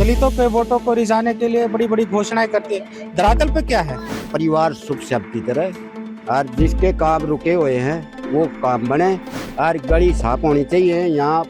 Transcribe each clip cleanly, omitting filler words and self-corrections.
दलितों के वोटों को रिझाने के लिए बड़ी बड़ी घोषणाएं करती है। धरातल पे क्या है? परिवार सुख शब्द की तरह और जिसके काम रुके हुए हैं वो काम बने और गली साफ होनी चाहिए। यहाँ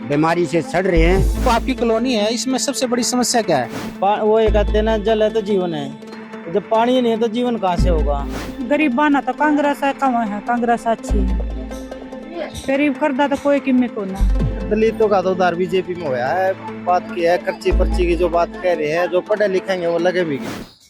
बीमारी से सड़ रहे हैं। तो आपकी कॉलोनी है, इसमें सबसे बड़ी समस्या क्या है? वो ये कहते हैं ना, जल है तो जीवन है। जब पानी नहीं है तो जीवन कहाँ से होगा। गरीबाना तो कांग्रेस है, कम है कांग्रेस अच्छी है। गरीब करदा तो कोई कीमत को ना। दलितों का तो उधार बीजेपी में हुआ है। बात की है खर्ची पर्ची की, जो बात कह रहे हैं, जो पढ़े लिखेंगे वो लगे भी।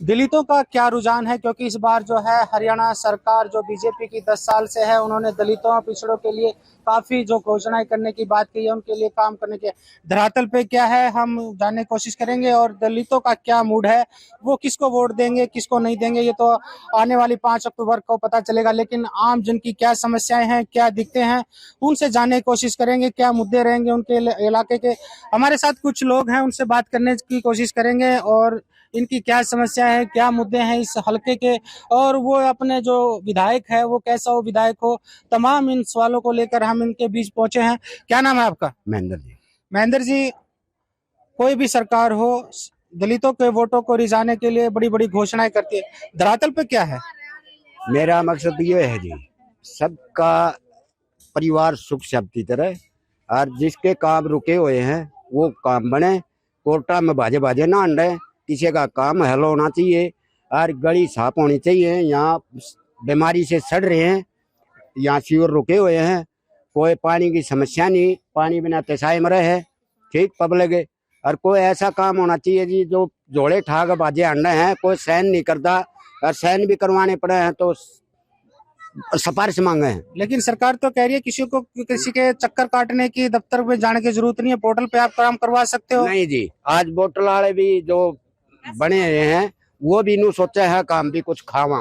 दलितों का क्या रुझान है? क्योंकि इस बार जो है हरियाणा सरकार जो बीजेपी की 10 साल से है, उन्होंने दलितों और पिछड़ों के लिए काफी जो घोषणाएं करने की बात की है, उनके लिए काम करने के धरातल पे क्या है हम जानने की कोशिश करेंगे। और दलितों का क्या मूड है, वो किसको वोट देंगे किसको नहीं देंगे, ये तो आने वाली 5 अक्टूबर को पता चलेगा। लेकिन आम जन की क्या समस्याएं हैं, क्या दिखते हैं, उनसे जानने की कोशिश करेंगे। क्या मुद्दे रहेंगे उनके इलाके के। हमारे साथ कुछ लोग हैं, उनसे बात करने की कोशिश करेंगे और इनकी क्या समस्या है, क्या मुद्दे हैं इस हलके के, और वो अपने जो विधायक है वो कैसा हो विधायक हो, तमाम इन सवालों को लेकर हम इनके बीच पहुंचे हैं। क्या नाम है आपका? महेंद्र जी। महेंद्र जी, कोई भी सरकार हो, दलितों के वोटों को रिझाने के लिए बड़ी बड़ी घोषणाएं करती है। धरातल पे क्या है? मेरा मकसद ये है जी, सबका परिवार सुख शब्द की तरह और जिसके काम रुके हुए हैं वो काम बने। कोर्टा में बाजे बाजे ना अंडे, किसी का काम हल होना चाहिए और गली साफ होनी चाहिए। यहाँ बीमारी से सड़ रहे हैं, यहाँ सीवर रुके हुए हैं, कोई पानी की समस्या नहीं, पानी बिना तेसाई मरे है ठीक पब्लिक। और कोई ऐसा काम होना चाहिए जी जो जोड़े ठाक बाजे अंडे हैं, कोई सहन नहीं करता और सहन भी करवाने पड़े हैं तो सिफारिश मांगे हैं। लेकिन सरकार तो कह रही है किसी के चक्कर काटने की, दफ्तर में जाने की जरूरत नहीं है, पोर्टल पे आप काम करवा सकते हो। नहीं जी, आज बोतल वाले भी जो बने हुए हैं वो भी नू सोचा है काम भी कुछ खावा,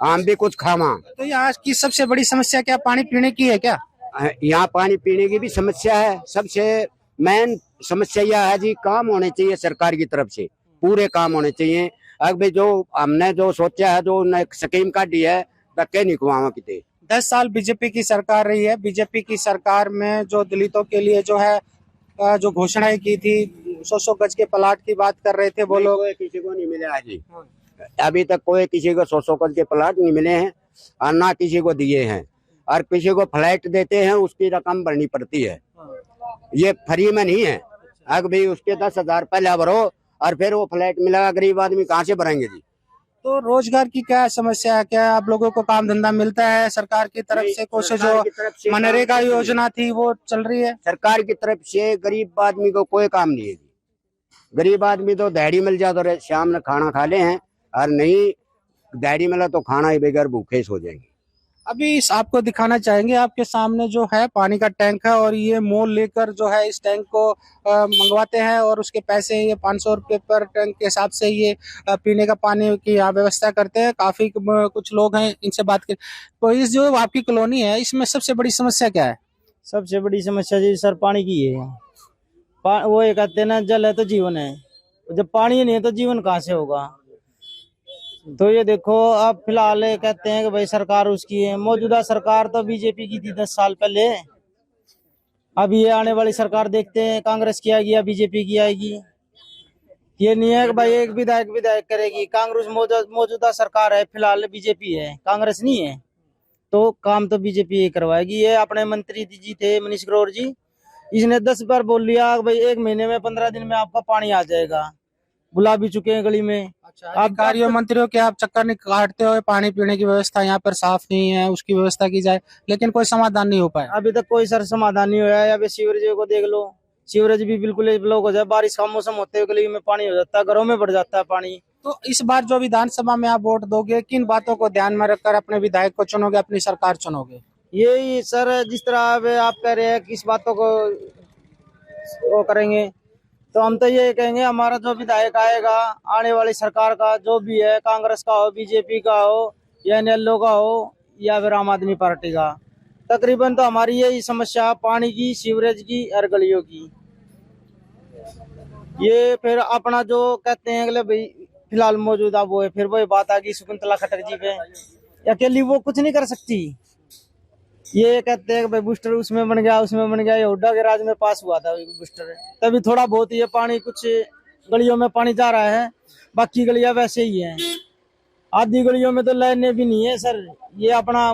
आम भी कुछ खावा। तो ये आज की सबसे बड़ी समस्या क्या पानी पीने की है क्या? यहाँ पानी पीने की भी समस्या है। सबसे मेन समस्या यह है जी, काम होने चाहिए सरकार की तरफ से, पूरे काम होने चाहिए। अब जो हमने जो सोचा है, जो स्कीम काटी है, धक्के नहीं खुआवा किते। 10 साल बीजेपी की सरकार रही है। बीजेपी की सरकार में जो दलितों के लिए जो है जो घोषणाएं की थी, 100 गज के प्लाट की बात कर रहे थे वो लोग। किसी को नहीं मिले आज जी, अभी तक कोई किसी को 100 गज के प्लाट नहीं मिले हैं और ना किसी को दिए हैं। और किसी को फ्लैट देते हैं उसकी रकम भरनी पड़ती है, ये फ्री में नहीं है। अब भी उसके 10,000 पहले भरो और फिर वो फ्लैट मिलेगा, गरीब आदमी कहाँ से भरेंगे जी। तो रोजगार की क्या समस्या है? क्या आप लोगों को काम धंधा मिलता है सरकार की तरफ से? कुछ जो मनरेगा योजना थी वो चल रही है? सरकार की तरफ से गरीब आदमी को कोई काम नहीं है जी। गरीब आदमी तो दिहाड़ी मिल जाए तो शाम में खाना खा ले हैं, और नहीं दिहाड़ी मिला तो खाना ही बगैर भूखे सो जाएंगे। अभी आपको दिखाना चाहेंगे, आपके सामने जो है पानी का टैंक है और ये मोल लेकर जो है इस टैंक को मंगवाते हैं और उसके पैसे ये 500 रुपये पर टैंक के हिसाब से ये पीने का पानी की यहाँ व्यवस्था करते हैं। काफी कुछ लोग हैं, इनसे बात कर। तो इस जो आपकी कॉलोनी है, इसमें सबसे बड़ी समस्या क्या है? सबसे बड़ी समस्या जी सर पानी की है। वो ये कहते हैं ना, जल है तो जीवन है। जब पानी नहीं है तो जीवन कहाँ से होगा। तो ये देखो, अब फिलहाल कहते हैं कि भाई सरकार उसकी है, मौजूदा सरकार तो बीजेपी की थी 10 साल पहले। अब ये आने वाली सरकार देखते हैं कांग्रेस की आएगी या बीजेपी की आएगी। ये नहीं है कि भाई एक विधायक करेगी। कांग्रेस मौजूदा सरकार है, फिलहाल बीजेपी है, कांग्रेस नहीं है, तो काम तो बीजेपी ही करवाएगी। ये अपने मंत्री जी थे मनीष ग्रोवर जी, इसने 10 बार बोल लिया भाई 1 महीने में 15 दिन में आपका पानी आ जाएगा। बुला भी चुके हैं गली में। अधिकारियों मंत्रियों के आप चक्कर नहीं काटते हो, पानी पीने की व्यवस्था यहाँ पर साफ नहीं है, उसकी व्यवस्था की जाए, लेकिन कोई समाधान नहीं हो पाया अभी तक। कोई सर समाधान नहीं हुआ है। अभी सीवरेज को देख लो, सीवरेज भी बिल्कुल ब्लॉक हो जाए, बारिश का मौसम होते हुए गली में पानी हो जाता है, घरों में बढ़ जाता है पानी। तो इस बार जो विधानसभा में आप वोट दोगे, किन बातों को ध्यान में रखकर अपने विधायक को चुनोगे, अपनी सरकार चुनोगे? यही सर, जिस तरह आप कह रहे हैं किस बातों को वो करेंगे, तो हम तो ये कहेंगे हमारा जो विधायक आएगा आने वाली सरकार का, जो भी है, कांग्रेस का हो, बीजेपी का हो, या एनएलओ का हो, या फिर आम आदमी पार्टी का, तकरीबन तो हमारी यही समस्या पानी की, सीवरेज की और गलियों की। ये फिर अपना जो कहते हैं अगले भाई फिलहाल मौजूदा वो है, फिर वही बात आ गई शकुंतला खट्टर जी पे। अकेली वो कुछ नहीं कर सकती। ये कहते हैं कि भाई बूस्टर उसमें बन गया, उसमें बन गया। ये हुड्डा के राज में पास हुआ था बूस्टर, तभी थोड़ा बहुत ये पानी कुछ गलियों में पानी जा रहा है, बाकी गलियां वैसे ही है। आधी गलियों में तो लाइनें भी नहीं है सर। ये अपना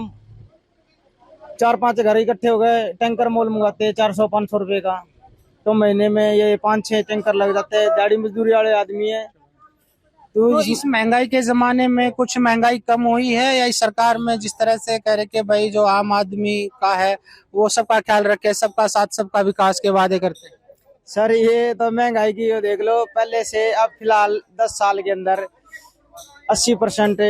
4-5 घर इकट्ठे हो गए, टैंकर मोल मंगाते हैं 400-500 रुपए का, तो महीने में ये 5-6 टैंकर लग जाते हैं। दिहाड़ी मजदूरी वाले आदमी है। तो इस महंगाई के जमाने में कुछ महंगाई कम हुई है, या इस सरकार में जिस तरह से कह रहे कि भाई जो आम आदमी का है वो सबका ख्याल रखे, सबका साथ सबका विकास के वादे करते हैं? सर ये तो महंगाई की ये देख लो, पहले से अब फिलहाल 10 साल के अंदर 80%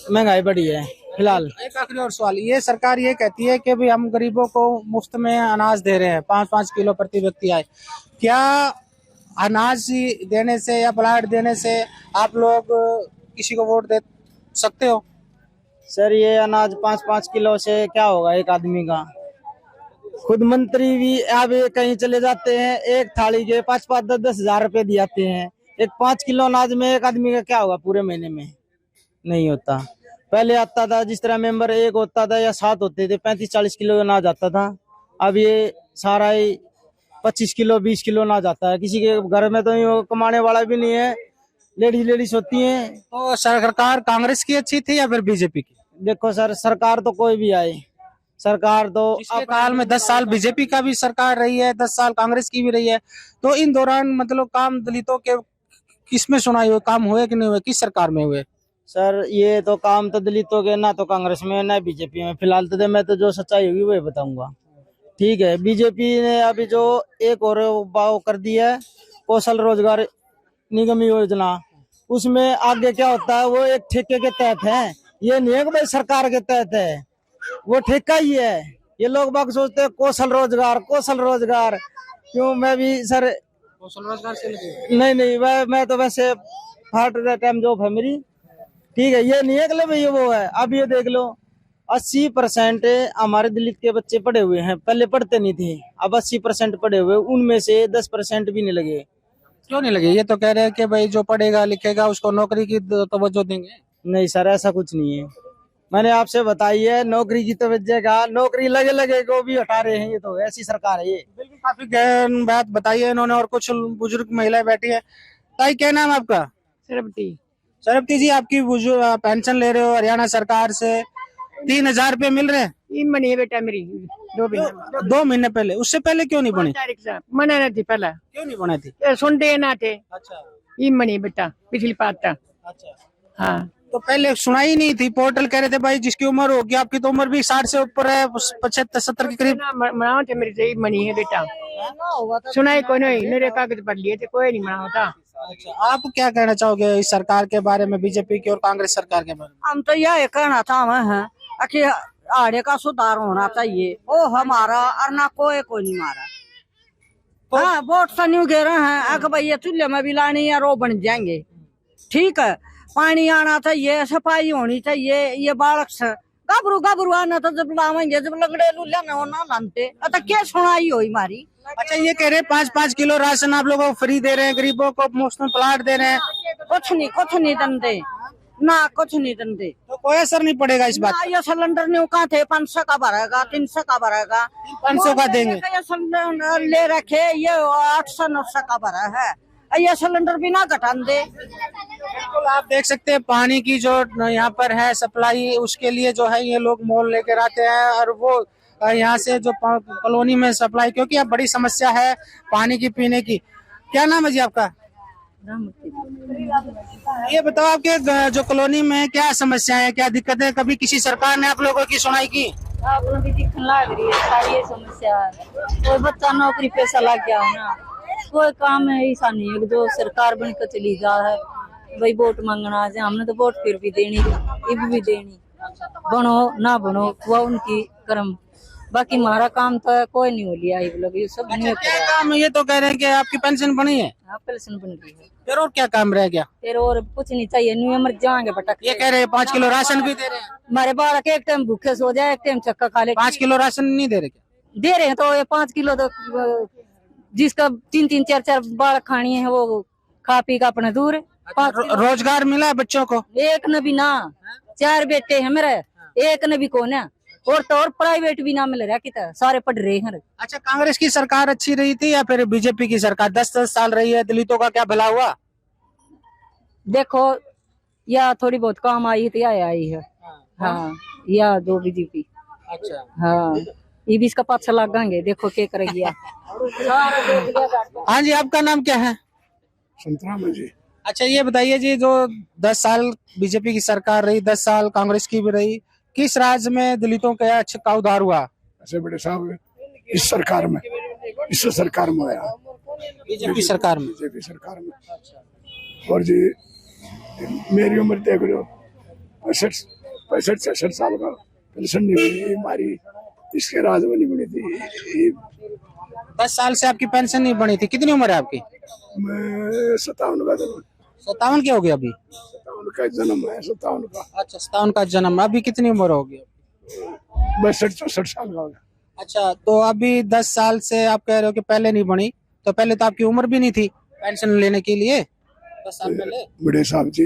महंगाई बढ़ी है फिलहाल। एक आखिरी और सवाल, ये सरकार ये कहती है कि भाई हम गरीबों को मुफ्त में अनाज दे रहे हैं, 5-5 किलो प्रति व्यक्ति आए। क्या अनाज देने से या प्लाट देने से आप लोग किसी को वोट दे सकते हो? सर ये अनाज 5-5 किलो से क्या होगा एक आदमी का? खुद मंत्री भी अब कहीं चले जाते हैं, एक थाली के 5-5, 10-10 हजार रुपए दियाते हैं। एक 5 किलो अनाज में एक आदमी का क्या होगा पूरे महीने में? नहीं होता। पहले आता था जिस तरह मेंबर एक होता था या 7 होते थे, 35-40 किलो अनाज आता था। अब ये सारा ही 25 किलो 20 किलो अनाज आता है। किसी के घर में तो यूं कमाने वाला भी नहीं है, लेडीज होती हैं। तो सरकार कांग्रेस की अच्छी थी या फिर बीजेपी की? देखो सर, सरकार तो कोई भी आए, सरकार तो पिछले काल में 10 साल बीजेपी का भी सरकार रही है, 10 साल कांग्रेस की भी रही है, तो इन दौरान मतलब काम दलितों के किसमें सुनाई हुए, काम हुए कि नहीं हुए, किस सरकार में हुए? सर ये तो काम तो दलितों के ना तो कांग्रेस में ना बीजेपी में। फिलहाल तो मैं तो जो सच्चाई होगी वही बताऊंगा। ठीक है, बीजेपी ने अभी जो एक और बाव कर दिया है, कौशल रोजगार निगम योजना, उसमें आगे क्या होता है वो एक ठेके के तहत है, ये नहीं है कि भाई सरकार के तहत है, वो ठेका ही है। ये लोग बाग सोचते हैं कौशल रोजगार क्यों? मैं भी सर कौशल रोजगार से लगे? नहीं मैं तो वैसे पार्ट टाइम जॉब है मेरी। ठीक है, ये नहीं है कि भाई वो है। अब ये देख लो 80% हमारे दलित के बच्चे पढ़े हुए हैं, पहले पढ़ते नहीं थे, अब 80% पढ़े हुए, उनमें से 10% भी नहीं लगे। क्यों नहीं लगे? ये तो कह रहे हैं कि भाई जो पढ़ेगा लिखेगा उसको नौकरी की तवज्जो देंगे। नहीं सर, ऐसा कुछ नहीं है। मैंने आपसे बताई है नौकरी की तवज्जो का, नौकरी लगे को भी हटा रहे हैं। ये तो ऐसी सरकार है ये। बिल्कुल, काफी गहन बात बताई है इन्होंने। और कुछ बुजुर्ग महिलाएं बैठी है। ताई, क्या नाम है आपका? सरबती जी, आपकी पेंशन ले रहे हो हरियाणा सरकार से, 3000 रुपए मिल रहे हैं? 3 महीने बेटा मेरी 2 महीने पहले, उससे पहले क्यों नहीं बनी? तारीख से मना नहीं थी पहले, क्यों नहीं बनी थी? ये सुनते ना थे। अच्छा 3 महीने बेटा पिछली बात था। अच्छा। हाँ तो पहले सुनाई नहीं थी? पोर्टल कह रहे थे भाई जिसकी उम्र होगी, आपकी तो उम्र भी 60 से ऊपर है, 75-70 के करीब। मनाओ थे मेरे से 1 महीने है बेटा, सुनाई कोई नहीं, मेरे कागज पढ़ लिए थे, कोई नहीं मनाओ था। अच्छा, आप क्या कहना चाहोगे इस सरकार के बारे में, बीजेपी की और कांग्रेस सरकार के बारे में? हम तो यह कहना था कि आड़े का सुधार होना चाहिए, वो हमारा और ना कोई नहीं मारा। हाँ, वोट से नहीं गिरे हैं, अगर भाई ये चूल्हे में भी लानी है रो बन जाएंगे। ठीक है, पानी आना चाहिए, सफाई होनी चाहिए। ये बालक से गबरू आना तो जब लावेंगे, जब लगड़े लूल्हा ना होना लानते, तो क्या सुनाई हुई हमारी। अच्छा, ये कह रहे 5-5 किलो राशन आप लोगों को फ्री दे रहे हैं, गरीबों को मुफ्त में प्लाट दे रहे हैं। कुछ नहीं दंदे ना, कुछ नहीं दंदे। तो कोई असर नहीं पड़ेगा इस बात? ये सिलेंडर नहीं कहा थे 500 का भरेगा, 300 का भरेगा, 500 का देंगे। ये सिलेंडर ले रखे, ये 800-900 का भरा है, ये सिलेंडर भी ना घटान दे। बिल्कुल, आप देख सकते हैं पानी की जो यहाँ पर है सप्लाई, उसके लिए जो है ये लोग मोल लेकर आते हैं, और वो यहाँ से जो कॉलोनी में सप्लाई, क्योंकि अब बड़ी समस्या है पानी की पीने की। क्या नाम है जी आपका? ये बताओ, आपके जो कॉलोनी में क्या समस्याएं हैं, क्या दिक्कतें, कभी किसी सरकार ने आप लोगों की सुनाई की? आपको भी दिखने लग रही है सारी ये समस्या है। कोई बच्चा नौकरी पैसा लग गया हो ना, कोई काम है ऐसा नहीं है जो सरकार बनकर चली जा है। भाई वोट मांगना है, हमने तो वोट फिर भी देनी, इब भी देनी, बनो ना बनो वो उनकी कर्म। बाकी हमारा काम तो कोई नहीं हो लिया, लोग ये सब नहीं क्या काम है? ये तो कह रहे हैं कि आपकी पेंशन बनी है। हाँ, पेंशन बन गई है, फिर और क्या काम रह गया? फिर और कुछ नहीं चाहिए, न्यू मर जाएंगे भटक। ये कह रहे हैं 5 किलो राशन भी दे रहे हैं। हमारे बालक एक टाइम भूखे सो जाए, एक टाइम चक्का खा ले। 5 किलो राशन नहीं दे रहे क्या? दे रहे हैं तो ये 5 किलो तो जिसका 3-3, 4-4 बालक खानी है वो खा पी का अपने दूर। रोजगार मिला है बच्चों को? एक न भी ना, 4 बेटे हैं मेरे, एक न भी को ना, और तो और प्राइवेट भी ना मिल रहा कितना सारे पढ़ रहे हैं। अच्छा, कांग्रेस की सरकार अच्छी रही थी या फिर बीजेपी की सरकार? 10-10 साल रही है, दलितों का क्या भला हुआ? देखो या थोड़ी बहुत काम आई थी या आई है। हाँ या दो बीजेपी। अच्छा, हाँ ये भी इसका पाछा लगाएंगे, देखो क्या करेगी। हाँ जी, आपका नाम क्या है? संतराम जी। अच्छा, ये बताइए जी, जो 10 साल बीजेपी की सरकार रही, 10 साल कांग्रेस की भी रही, किस राज्य में दलितों का उद्धार हुआ? ऐसे बड़े साहब इस सरकार में आया, बीजेपी सरकार में। बीजेपी सरकार में। और जी मेरी उम्र देख लो 65-66 साल का, पेंशन नहीं मिली हमारी, इसके राज में नहीं मिली थी। 10 साल से आपकी पेंशन नहीं बनी थी। कितनी उम्र है आपकी? मैं 57 का जन्म, 57 की हो गई अभी? 57 का जन्म है, 57 का। अच्छा, 57 का जन्म। अभी कितनी उम्र होगी? 62-64 साल का हो गया। अच्छा, तो अभी 10 साल से आप कह रहे हो कि पहले नहीं बनी, तो पहले तो आपकी उम्र भी नहीं थी पेंशन लेने के लिए 10 साल पहले? बड़े साहब जी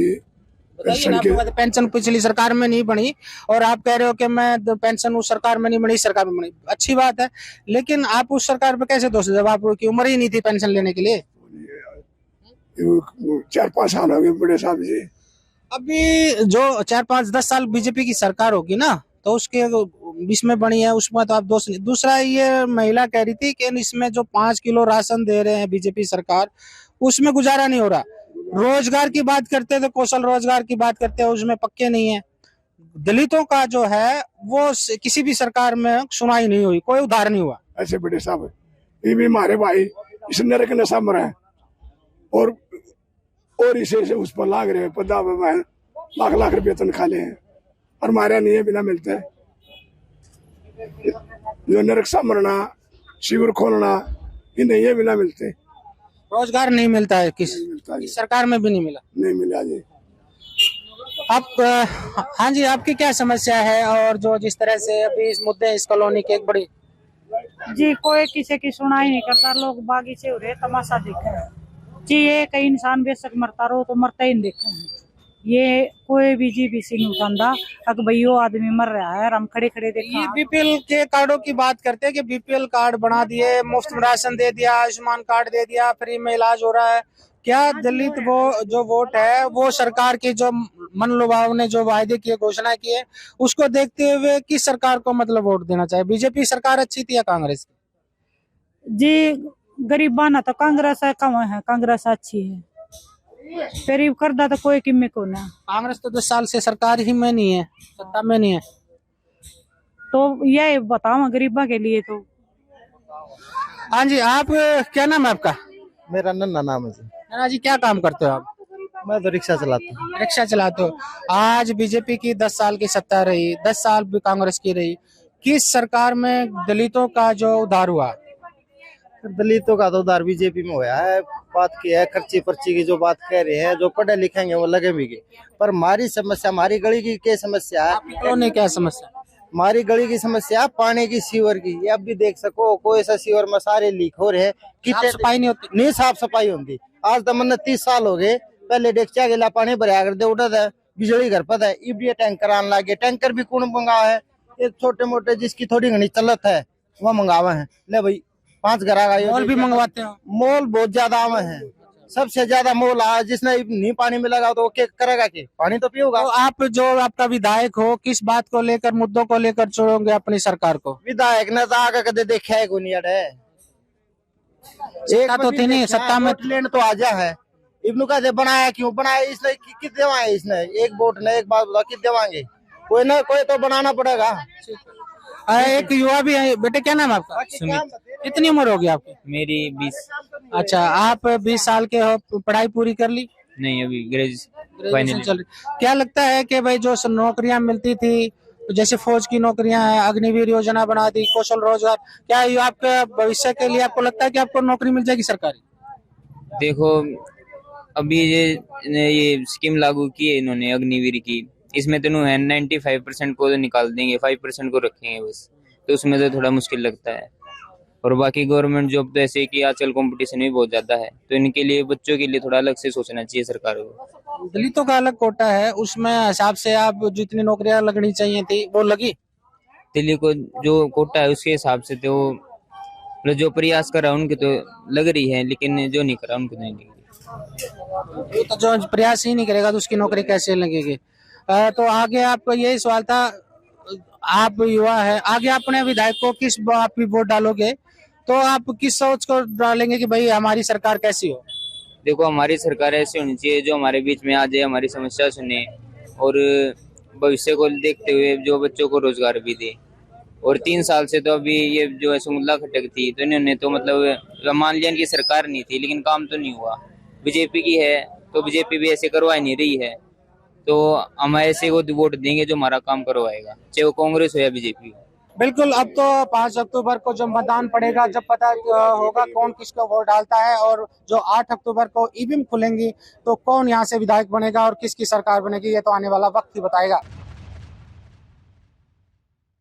बताइए ना, आपको पेंशन पिछली सरकार में नहीं बनी और आप कह रहे हो कि मैं पेंशन उस सरकार में नहीं बनी, इस सरकार में बनी। अच्छी बात है, लेकिन आप उस सरकार पे कैसे दोष, जब आपकी उम्र ही नहीं थी पेंशन लेने के लिए? 4-5 साल हो गए बड़े साहब जी। अभी जो 4-5-10 साल बीजेपी की सरकार होगी ना, तो उसके बीच में बनी है, उसमें तो आप दोष नहीं। दूसरा, ये महिला कह रही थी कि इसमें जो 5 किलो राशन दे रहे हैं बीजेपी सरकार, उसमें गुजारा नहीं हो रहा। रोजगार की बात करते तो कौशल रोजगार की बात करते हैं, उसमें पक्के नहीं है। दलितों का जो है वो किसी भी सरकार में सुनाई नहीं हुई, कोई उधार नहीं हुआ। ऐसे बड़े साहब ये भी हमारे भाई इस नरक नशा मरा है और इसे उस पर लाग रहे हैं, 50 लाख रुपये तनखा ले हैं और हमारे नहीं है, बिना मिलते हैं। जो नरक सा मरना, शिविर खोलना, ये नहीं है, बिना मिलते। रोजगार नहीं मिलता है, किस सरकार में भी नहीं मिला। नहीं मिला जी। आप हाँ जी, आपकी क्या समस्या है? और जो जिस तरह से अभी इस मुद्दे, इस कॉलोनी की एक बड़ी जी, कोई किसी की सुनाई नहीं करता, लोग बागी से हो रहे तमाशा देखे जी। ये कई इंसान बेशक मरता रहो तो मरता ही नहीं देखे हैं। ये कोई भी जी बीसी नहीं उठाता, अग भैयो आदमी मर रहा है और हम खड़े खड़े देखे। ये बीपीएल के कार्डों की बात करते हैं कि बीपीएल कार्ड बना दिए, मुफ्त में राशन दे दिया, आयुष्मान कार्ड दे दिया, फ्री में इलाज हो रहा है। क्या दलित वो जो वोट है वो सरकार की जो मनलुभाव ने जो वायदे किए, घोषणा की है, उसको देखते हुए किस सरकार को मतलब वोट देना चाहिए? बीजेपी सरकार अच्छी थी या कांग्रेस की? जी गरीबा ना तो कांग्रेस है, कम है कांग्रेस अच्छी है, गरीब करदा तो कोई किम्मे को ना। कांग्रेस तो 10 साल से सरकार ही में नहीं है, सत्ता में नहीं है। तो ये बताओ गरीबा के लिए तो। हाँ जी, आप क्या नाम है आपका? मेरा नन्ना नाम है जी। नाना जी, क्या काम करते हो आप? मैं तो रिक्शा चलाता हूँ। रिक्शा चलाते हो। आज बीजेपी की 10 साल की सत्ता रही, 10 साल भी कांग्रेस की रही, किस सरकार में दलितों का जो उद्धार हुआ? दलितों का तो उद्धार बीजेपी में हुआ है। बात की है खर्ची पर्ची की, जो बात कह रहे हैं, जो पढ़े लिखेंगे वो लगे भी गए, पर हमारी समस्या, हमारी गली की क्या समस्या है? तो क्या समस्या? हमारी गली की समस्या पानी की, सीवर की। ये अब भी देख सको, कोई सा सीवर में सारे लीक हो रहे हैं, साफ सफाई नहीं होती। नहीं साफ सफाई होती। आज तो मैंने 30 साल हो गए, पहले डेक्चा गिला पानी भरा कर दे उठा था, बिजली घर पर है। अब ये टैंकर आने लगे, टैंकर भी कौन मंगा है? ये छोटे मोटे जिसकी थोड़ी घनी चलत है वो मंगावा है। ले भाई 5 घर आ गए, मोल भी मंगवाते हो? मोल बहुत ज्यादा आवा है, सबसे ज्यादा मोल आ। जिसने नहीं पानी मिलेगा तो वो क्या करेगा? कि पानी तो पिएगा। तो आप जो आपका विधायक हो, किस बात को लेकर, मुद्दों को लेकर छोड़ोगे अपनी सरकार को? विधायक ने तो आगे कदे देखा है कोई है, सत्ता तो थी नहीं, सत्ता में लेन तो आजा है। इब्नू का बनाया क्यों बनाया इसने? कित देवाएं इसने? एक वोट ने, एक बात बताओ, कित देवाएंगे? कोई ना कोई तो बनाना पड़ेगा। एक युवा भी है। बेटे, क्या नाम है आपका? कितनी उम्र होगी आपकी? मेरी 20। अच्छा, आप 20 साल के हो, पढ़ाई पूरी कर ली? नहीं, अभी ग्रेजुएशन चल रही। क्या लगता है कि भाई जो नौकरियां मिलती थी, जैसे फौज की नौकरियां हैं, अग्निवीर योजना बना दी, कौशल रोजगार, क्या ये आपके भविष्य के लिए आपको लगता है कि आपको नौकरी मिल जाएगी सरकारी? देखो, अभी ये स्कीम लागू की है इन्होंने अग्निवीर की, इसमें तो है 95% को तो निकाल देंगे, 5% को रखेंगे बस, तो उसमें तो थोड़ा मुश्किल लगता है। और बाकी गवर्नमेंट जॉब तो ऐसे कि आजकल कंपटीशन भी बहुत ज्यादा है, तो इनके लिए, बच्चों के लिए थोड़ा अलग से सोचना चाहिए सरकार को। दलितों का अलग कोटा है, उसमें हिसाब से आप जितनी नौकरियां लगनी चाहिए थी वो लगी? दिल्ली को जो कोटा है उसके हिसाब से तो मतलब जो प्रयास कर रहा है उनकी तो लग रही है, लेकिन जो नहीं कर रहा उनको नहीं लगी। तो जो प्रयास ही नहीं करेगा तो उसकी नौकरी कैसे लगेगी? तो आगे आपको यही सवाल था, आप युवा है, आगे अपने विधायक को किस आप वोट डालोगे? तो आप किस सोच को डालेंगे कि भाई हमारी सरकार कैसी हो? देखो, हमारी सरकार ऐसी होनी चाहिए जो हमारे बीच में आ जाए, हमारी समस्या सुने और भविष्य को देखते हुए जो बच्चों को रोजगार भी दे। और 3 साल से तो अभी ये जो है सुमुल्ला खटक थी, तो इन्होंने तो मतलब मान लिया कि सरकार नहीं थी, लेकिन काम तो नहीं हुआ। बीजेपी की है तो बीजेपी भी ऐसे करवा नहीं रही है, तो हम ऐसे वो वोट देंगे जो हमारा काम करवाएगा, चाहे वो कांग्रेस हो या बीजेपी हो। बिल्कुल, अब तो 5 अक्टूबर को जब मतदान पड़ेगा, जब पता होगा कौन किसको वोट डालता है, और जो 8 अक्टूबर को ईवीएम खुलेंगी तो कौन यहाँ से विधायक बनेगा और किसकी सरकार बनेगी, ये तो आने वाला वक्त ही बताएगा।